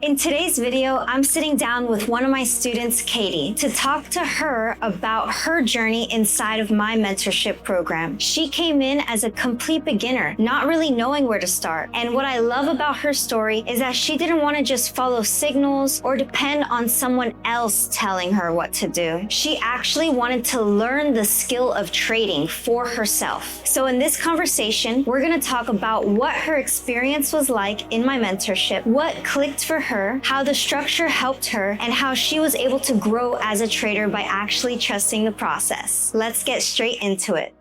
In today's video, I'm sitting down with one of my students, Katie, to talk to her about her journey inside of my mentorship program. She came in as a complete beginner, not really knowing where to start. And what I love about her story is that she didn't want to just follow signals or depend on someone else telling her what to do. She actually wanted to learn the skill of trading for herself. So in this conversation, we're going to talk about what her experience was like in my mentorship, what clicked for her, how the structure helped her, and how she was able to grow as a trader by actually trusting the process. Let's get straight into it.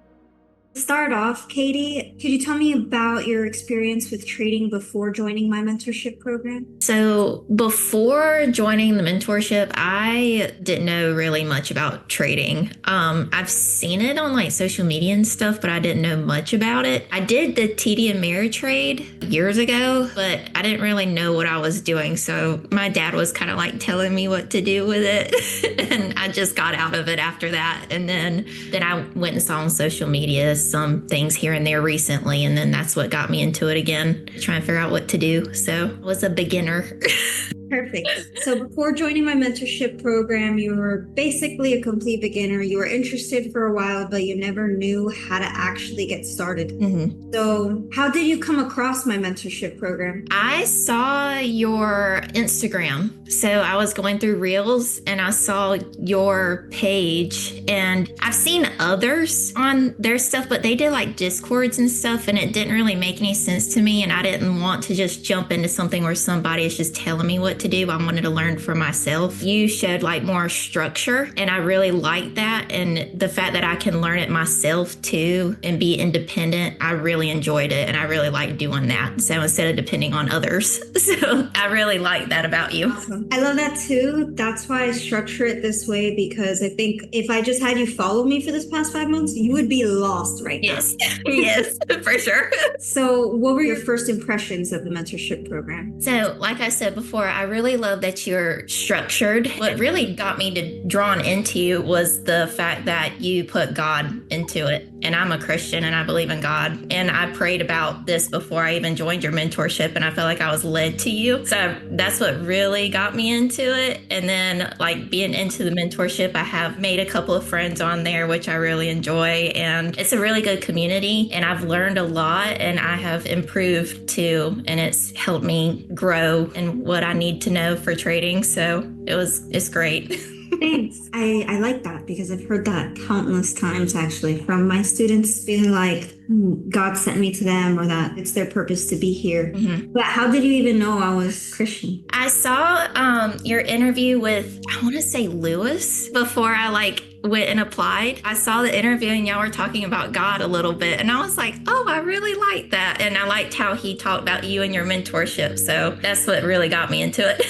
To start off, Katie, could you tell me about your experience with trading before joining my mentorship program? So before joining the mentorship, I didn't know really much about trading. I've seen it on like social media and stuff, but I didn't know much about it. I did the TD Ameritrade years ago, but I didn't really know what I was doing. So my dad was kind of like telling me what to do with it. And I just got out of it after that. And then I went and saw on social media some things here and there recently, and then that's what got me into it again, trying to figure out what to do. So I was a beginner. Perfect. So before joining my mentorship program, you were basically a complete beginner. You were interested for a while, but you never knew how to actually get started. Mm-hmm. So how did you come across my mentorship program? I saw your Instagram. So I was going through Reels and I saw your page, and I've seen others on their stuff, but they did like Discords and stuff, and it didn't really make any sense to me. And I didn't want to just jump into something where somebody is just telling me what to do. I wanted to learn for myself. You showed like more structure, and I really liked that. And the fact that I can learn it myself too and be independent, I really enjoyed it. And I really like doing that. So instead of depending on others. So I really like that about you. Awesome. I love that too. That's why I structure it this way, because I think if I just had you follow me for this past 5 months, you would be lost right now. Yes, yes, for sure. So what were your first impressions of the mentorship program? So like I said before, I really love that you're structured. What really got me drawn into you was the fact that you put God into it. And I'm a Christian and I believe in God. And I prayed about this before I even joined your mentorship, and I felt like I was led to you. So that's what really got me into it. And then like being into the mentorship, I have made a couple of friends on there, which I really enjoy. And it's a really good community, and I've learned a lot, and I have improved too. And it's helped me grow in what I need to know for trading. So it's great. Thanks. I like that, because I've heard that countless times actually from my students, being like, God sent me to them, or that it's their purpose to be here. Mm-hmm. But how did you even know I was Christian? I saw your interview with, I want to say Lewis, before I went and applied. I saw the interview and y'all were talking about God a little bit, and I was like, oh, I really like that. And I liked how he talked about you and your mentorship. So that's what really got me into it.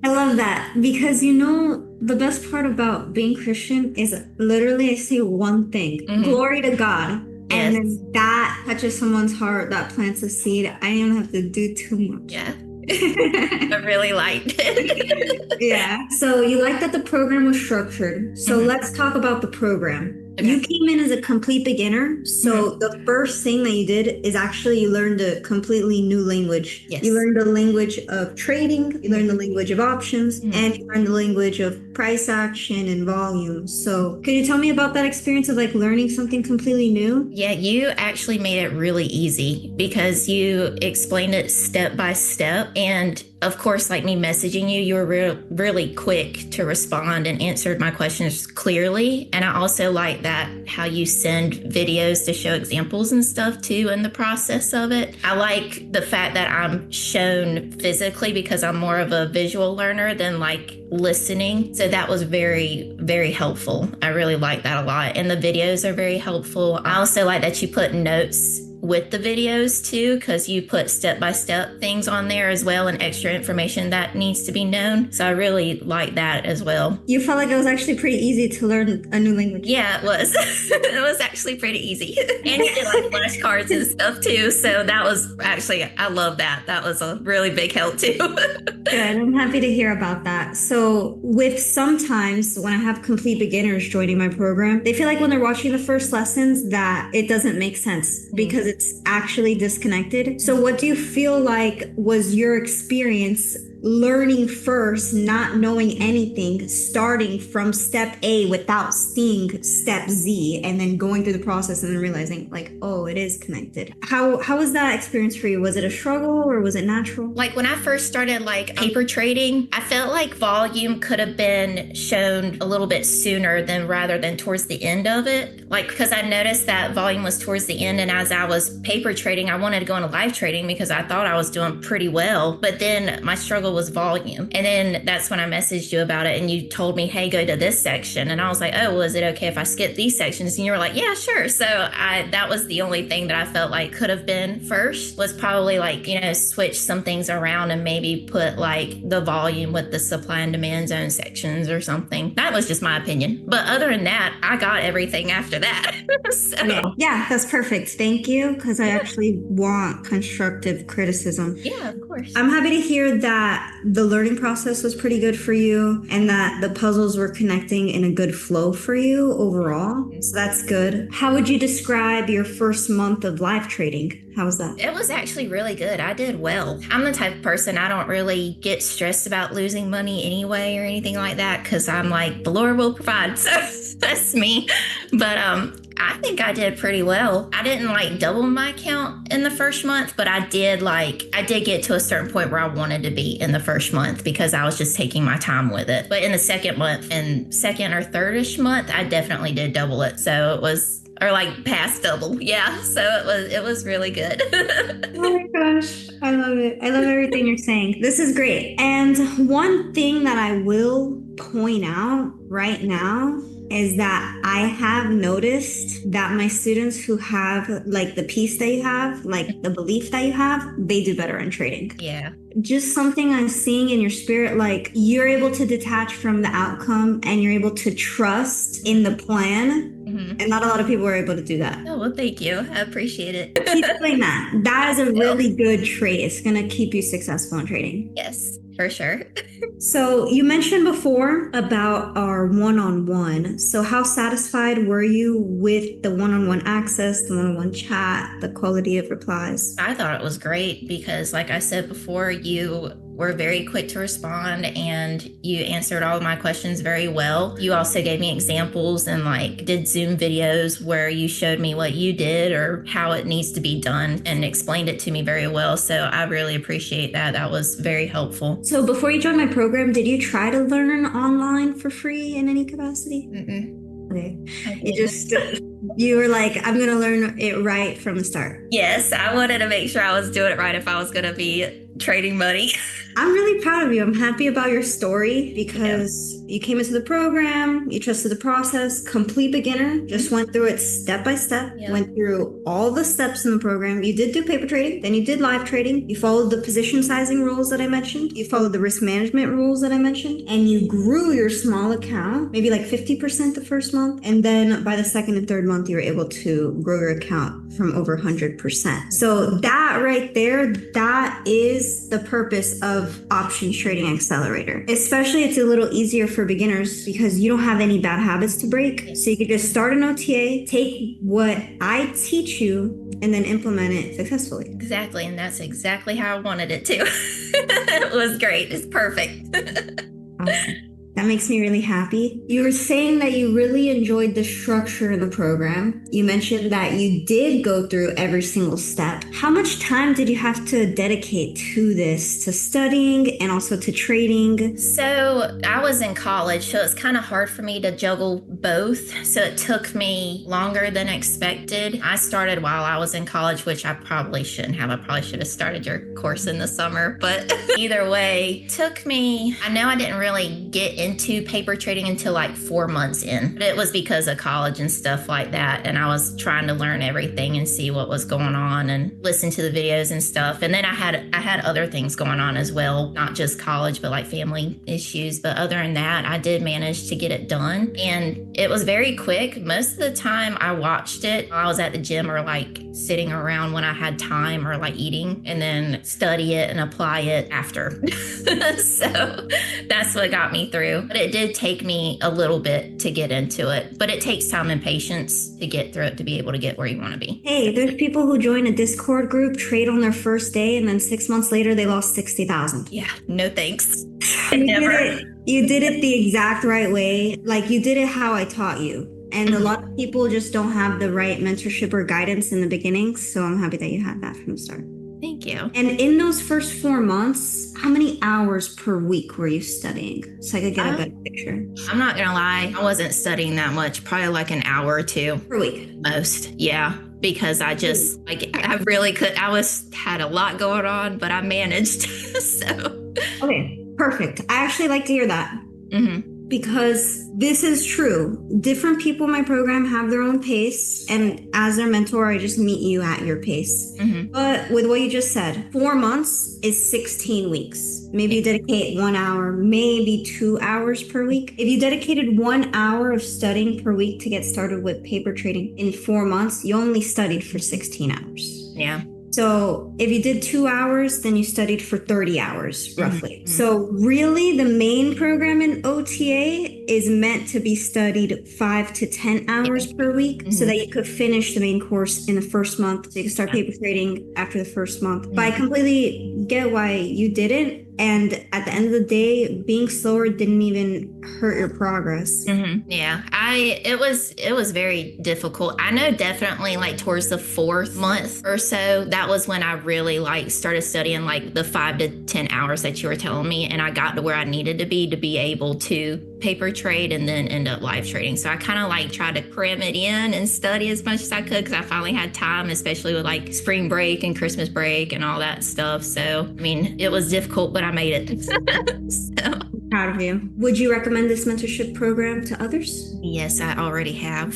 I love that, because the best part about being Christian is literally I say one thing: glory to God. Yes. And then that touches someone's heart, that plants a seed. I don't have to do too much. Yeah. I really liked it. Yeah. So you like that the program was structured. So let's talk about the program. Okay. You came in as a complete beginner. So the first thing that you did is actually you learned a completely new language. Yes. You learned the language of trading, you learned the language of options, and you learned the language of price action and volume. So could you tell me about that experience of learning something completely new? Yeah, you actually made it really easy, because you explained it step by step. And of course, like me messaging you, you were really quick to respond and answered my questions clearly. And I also like that how you send videos to show examples and stuff too in the process of it. I like the fact that I'm shown physically, because I'm more of a visual learner than listening. So that was very, very helpful. I really like that a lot. And the videos are very helpful. I also like that you put notes with the videos too, because you put step-by-step things on there as well, and extra information that needs to be known. So I really like that as well. You felt like it was actually pretty easy to learn a new language. Yeah, it was. It was actually pretty easy. And you did flashcards and stuff too. So that was actually, I love that. That was a really big help too. Good. I'm happy to hear about that. So with sometimes when I have complete beginners joining my program, they feel like when they're watching the first lessons that it doesn't make sense, because it's actually disconnected. So what do you feel like was your experience learning first, not knowing anything, starting from step A without seeing step Z, and then going through the process and then realizing like, oh, it is connected. How was that experience for you? Was it a struggle or was it natural? Like when I first started like paper trading, I felt like volume could have been shown a little bit sooner than rather than towards the end of it. Like, because I noticed that volume was towards the end, and as I was paper trading, I wanted to go into live trading because I thought I was doing pretty well. But then my struggle was volume. And then that's when I messaged you about it, and you told me, hey, go to this section. And I was like, oh, well, is it okay if I skip these sections? And you were like, yeah, sure. So that was the only thing that I felt like could have been first, was probably like, switch some things around and maybe put like the volume with the supply and demand zone sections or something. That was just my opinion. But other than that, I got everything after that. So. Okay. Yeah, that's perfect. Thank you, because I actually want constructive criticism. Yeah, of course. I'm happy to hear that the learning process was pretty good for you and that the puzzles were connecting in a good flow for you overall. So that's good. How would you describe your first month of live trading? How was that? It was actually really good. I did well. I'm the type of person, I don't really get stressed about losing money anyway or anything like that, because I'm like, the Lord will provide. So that's me. But I think I did pretty well. I didn't like double my account in the first month, but I did get to a certain point where I wanted to be in the first month because I was just taking my time with it. But in the second month and second or thirdish month, I definitely did double it. So it was, or like past double. Yeah. So it was really good. Oh my gosh. I love it. I love everything you're saying. This is great. And one thing that I will point out right now is that I have noticed that my students who have like the peace that you have, like the belief that you have, they do better in trading. Yeah. Just something I'm seeing in your spirit, like you're able to detach from the outcome and you're able to trust in the plan. Mm-hmm. And not a lot of people are able to do that. Oh, well, thank you. I appreciate it. Keep doing that. That is a really good trait. It's going to keep you successful in trading. Yes, for sure. So you mentioned before about our one-on-one. So how satisfied were you with the one-on-one access, the one-on-one chat, the quality of replies? I thought it was great because, like I said before, you were very quick to respond and you answered all of my questions very well. You also gave me examples and like did Zoom videos where you showed me what you did or how it needs to be done and explained it to me very well. So I really appreciate that. That was very helpful. So before you joined my program, did you try to learn online for free in any capacity? Mm-mm. Okay. You were like, I'm going to learn it right from the start. Yes, I wanted to make sure I was doing it right if I was going to be trading money. I'm really proud of you. I'm happy about your story because you came into the program, you trusted the process, complete beginner, just went through it step by step, went through all the steps in the program. You did do paper trading, then you did live trading. You followed the position sizing rules that I mentioned. You followed the risk management rules that I mentioned, and you grew your small account, maybe like 50% the first month. And then by the second and third month, you were able to grow your account from over 100%. So that right there, that is the purpose of Options Trading Accelerator. Especially it's a little easier for beginners because you don't have any bad habits to break. So you could just start an OTA, take what I teach you, and then implement it successfully. Exactly. And that's exactly how I wanted it to. It was great. It's perfect. Awesome. That makes me really happy. You were saying that you really enjoyed the structure in the program. You mentioned that you did go through every single step. How much time did you have to dedicate to this, to studying and also to trading? So I was in college, so it's kind of hard for me to juggle both. So it took me longer than expected. I started while I was in college, which I probably shouldn't have. I probably should have started your course in the summer, but either way, took me, I know I didn't really get into paper trading until like 4 months in. But it was because of college and stuff like that. And I was trying to learn everything and see what was going on and listen to the videos and stuff. And then I had other things going on as well, not just college, but like family issues. But other than that, I did manage to get it done. And it was very quick. Most of the time I watched it, I was at the gym or like sitting around when I had time or like eating, and then study it and apply it after. So that's what got me through. true. But it did take me a little bit to get into it. But it takes time and patience to get through it to be able to get where you want to be. Hey, there's people who join a Discord group, trade on their first day, and then 6 months later they lost 60,000. Yeah, no thanks. You did it the exact right way. Like, you did it how I taught you. And a lot of people just don't have the right mentorship or guidance in the beginning. So I'm happy that you had that from the start. Thank you. And in those first 4 months, how many hours per week were you studying? So I could get a better picture. I'm not going to lie. I wasn't studying that much, probably like an hour or two. Per week? Most. Yeah. Because I just, I really had a lot going on, but I managed. So. Okay. Perfect. I actually like to hear that. Mm-hmm. Because this is true. Different people in my program have their own pace. And as their mentor, I just meet you at your pace. Mm-hmm. But with what you just said, 4 months is 16 weeks. Maybe you dedicate 1 hour, maybe 2 hours per week. If you dedicated 1 hour of studying per week to get started with paper trading in 4 months, you only studied for 16 hours. Yeah. So if you did 2 hours, then you studied for 30 hours, roughly. Mm-hmm. So really the main program in OTA is meant to be studied 5 to 10 hours per week so that you could finish the main course in the first month. So you can start paper trading after the first month. But I completely get why you didn't. And at the end of the day, being slower didn't even hurt your progress. Mm-hmm. Yeah, it was very difficult. I know definitely like towards the 4th month or so, that was when I really like started studying like the 5 to 10 hours that you were telling me. And I got to where I needed to be able to paper trade and then end up live trading. So I kind of like tried to cram it in and study as much as I could because I finally had time, especially with like spring break and Christmas break and all that stuff. So, I mean, it was difficult, but I made it. So. I'm proud of you. Would you recommend this mentorship program to others? Yes, I already have.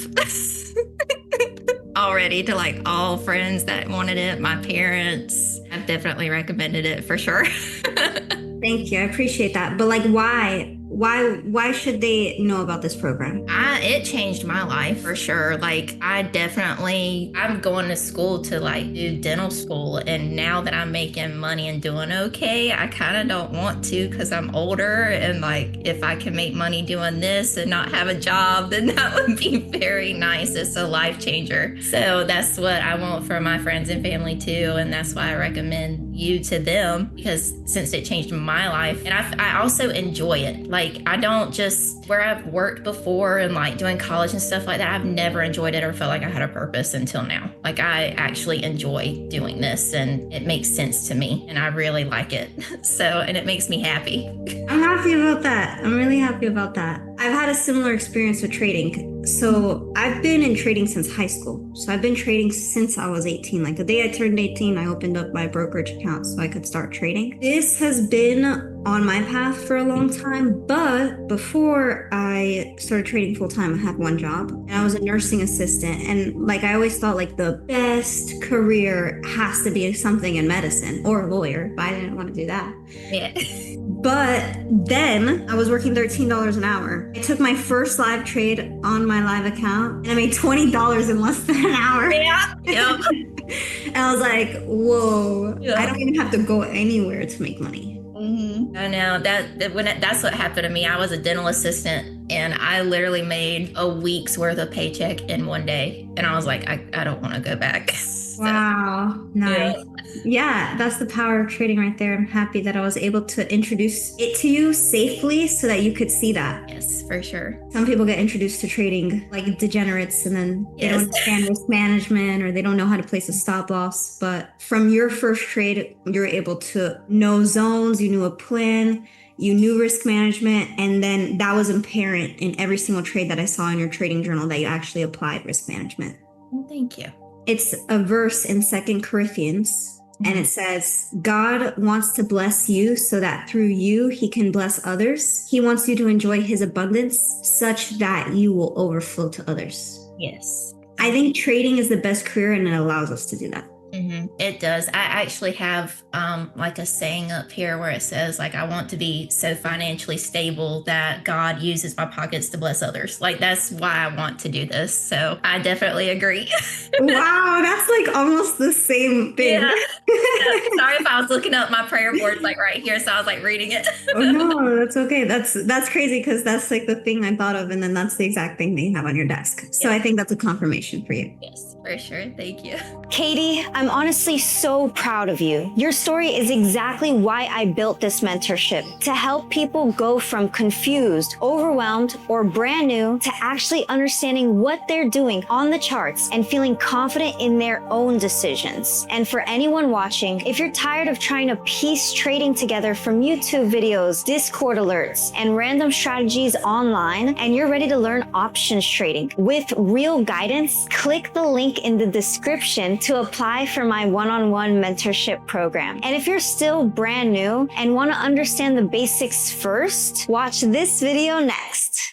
Already to like all friends that wanted it, my parents. I've definitely recommended it for sure. Thank you. I appreciate that. But like, why? Why should they know about this program? It changed my life for sure. Like I'm going to school to like do dental school. And now that I'm making money and doing okay, I kind of don't want to because I'm older. And like, if I can make money doing this and not have a job, then that would be very nice. It's a life changer. So that's what I want for my friends and family too. And that's why I recommend you to them because since it changed my life and I also enjoy it. Like I don't just where I've worked before and like doing college and stuff like that, I've never enjoyed it or felt like I had a purpose until now. Like I actually enjoy doing this and it makes sense to me and I really like it. So, and it makes me happy. I'm happy about that. I'm really happy about that. I've had a similar experience with trading. So I've been in trading since high school. So I've been trading since I was 18. Like the day I turned 18, I opened up my brokerage account so I could start trading. This has been on my path for a long time, but before I started trading full time, I had one job and I was a nursing assistant. And like I always thought like the best career has to be something in medicine or a lawyer, but I didn't want to do that. Yeah. But then I was working $13 an hour. I took my first live trade on my live account and I made $20 in less than an hour. Yeah. Yep. And I was like, whoa, yeah. I don't even have to go anywhere to make money. Mm-hmm. I know that's what happened to me. I was a dental assistant and I literally made a week's worth of paycheck in one day. And I was like, I don't want to go back. So, wow. Nice. Yeah, that's the power of trading right there. I'm happy that I was able to introduce it to you safely so that you could see that. Yes, for sure. Some people get introduced to trading like degenerates and then they don't understand risk management or they don't know how to place a stop loss. But from your first trade, you're able to know zones, you knew a plan, you knew risk management, and then that was apparent in every single trade that I saw in your trading journal that you actually applied risk management. Well, thank you. It's a verse in 2 Corinthians. And it says, God wants to bless you so that through you, he can bless others. He wants you to enjoy his abundance such that you will overflow to others. Yes. I think trading is the best career and it allows us to do that. It does. I actually have like a saying up here where it says, like, I want to be so financially stable that God uses my pockets to bless others. Like, that's why I want to do this. So I definitely agree. Wow, that's like almost the same thing. Yeah. Yeah. Sorry if I was looking up my prayer boards like right here, so I was like reading it. Oh no, that's okay. That's crazy because that's like the thing I thought of, and then that's the exact thing that you have on your desk. So I think that's a confirmation for you. Yes, for sure. Thank you. Katie, I'm honestly so proud of you. Your story is exactly why I built this mentorship, to help people go from confused, overwhelmed, or brand new to actually understanding what they're doing on the charts and feeling confident in their own decisions. And for anyone watching, if you're tired of trying to piece trading together from YouTube videos, Discord alerts, and random strategies online, and you're ready to learn options trading with real guidance, click the link in the description to apply for my one-on-one mentorship program. And if you're still brand new and want to understand the basics first, watch this video next.